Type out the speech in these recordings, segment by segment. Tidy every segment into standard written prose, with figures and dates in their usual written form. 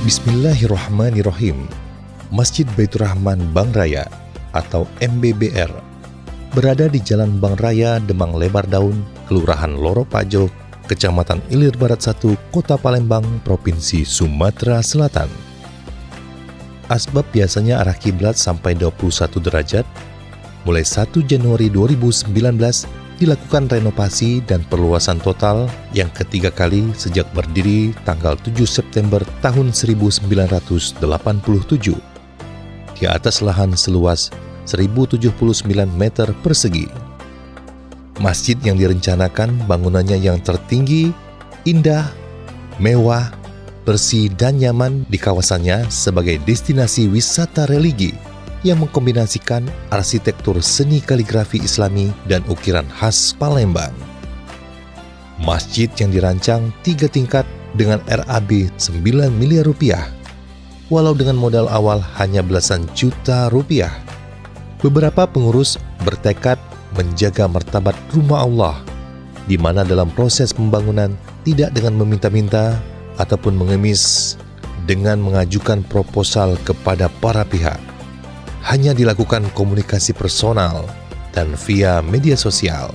Bismillahirrahmanirrahim. Masjid Baitur Rahman Bank Raya atau MBBR berada di Jalan Bank Raya Demang Lebar Daun, Kelurahan Loro Pajo, Kecamatan Ilir Barat 1, Kota Palembang, Provinsi Sumatera Selatan. Asbab biasanya arah kiblat sampai 21 derajat. Mulai 1 Januari 2019 dilakukan renovasi dan perluasan total yang ketiga kali sejak berdiri tanggal 7 September tahun 1987 di atas lahan seluas 1079 meter persegi. Masjid yang direncanakan bangunannya yang tertinggi, indah, mewah, bersih dan nyaman di kawasannya sebagai destinasi wisata religi yang mengkombinasikan arsitektur seni kaligrafi Islami dan ukiran khas Palembang. Masjid yang dirancang 3 tingkat dengan RAB 9 miliar rupiah, walau dengan modal awal hanya belasan juta rupiah. Beberapa pengurus bertekad menjaga martabat rumah Allah, di mana dalam proses pembangunan tidak dengan meminta-minta ataupun mengemis dengan mengajukan proposal kepada para pihak. Hanya dilakukan komunikasi personal dan via media sosial.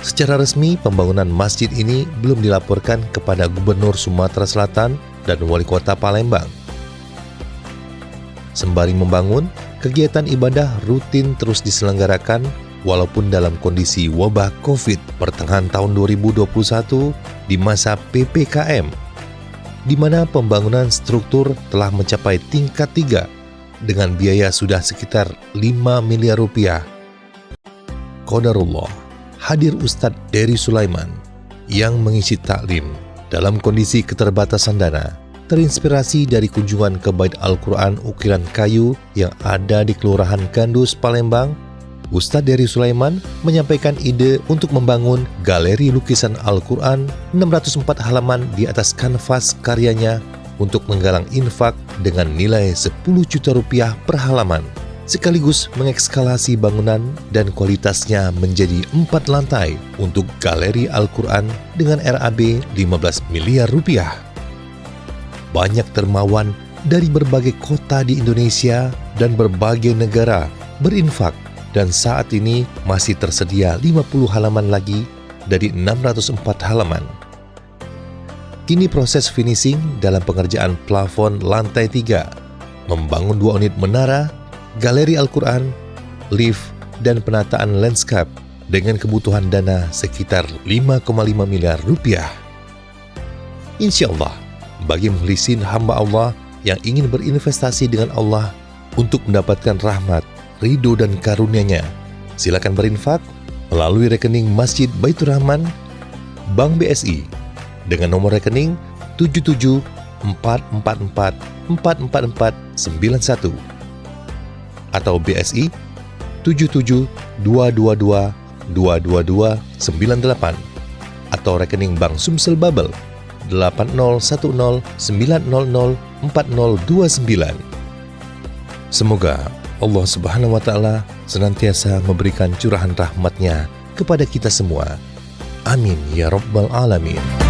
Secara resmi, pembangunan masjid ini belum dilaporkan kepada Gubernur Sumatera Selatan dan Wali Kota Palembang. Sembari membangun, kegiatan ibadah rutin terus diselenggarakan walaupun dalam kondisi wabah COVID pertengahan tahun 2021 di masa PPKM, di mana pembangunan struktur telah mencapai tingkat 3 dengan biaya sudah sekitar 5 miliar rupiah. Qadarullah, hadir Ustadz Dery Sulaiman yang mengisi taklim dalam kondisi keterbatasan dana, terinspirasi dari kunjungan ke Bait Al-Quran ukiran kayu yang ada di Kelurahan Gandus, Palembang. Ustadz Dery Sulaiman menyampaikan ide untuk membangun galeri lukisan Al-Quran 604 halaman di atas kanvas karyanya untuk menggalang infak dengan nilai 10 juta rupiah per halaman, sekaligus mengekskalasi bangunan dan kualitasnya menjadi 4 lantai untuk galeri Al-Quran dengan RAB 15 miliar rupiah. Banyak dermawan dari berbagai kota di Indonesia dan berbagai negara berinfak, dan saat ini masih tersedia 50 halaman lagi dari 604 halaman. Kini proses finishing dalam pengerjaan plafon lantai 3, membangun 2 unit menara, galeri Al-Quran, lift, dan penataan landscape dengan kebutuhan dana sekitar 5,5 miliar rupiah. Insya Allah, bagi mukhlisin hamba Allah yang ingin berinvestasi dengan Allah untuk mendapatkan rahmat, ridho dan karunia-Nya, silakan berinfak melalui rekening Masjid Baitur Rahman Bank BSI dengan nomor rekening 7744444491 atau BSI 7722222298 atau rekening Bank Sumsel Babel 8010900409. Semoga Allah Subhanahu wa Ta'ala senantiasa memberikan curahan rahmat-Nya kepada kita semua. Amin ya Rabbal Alamin.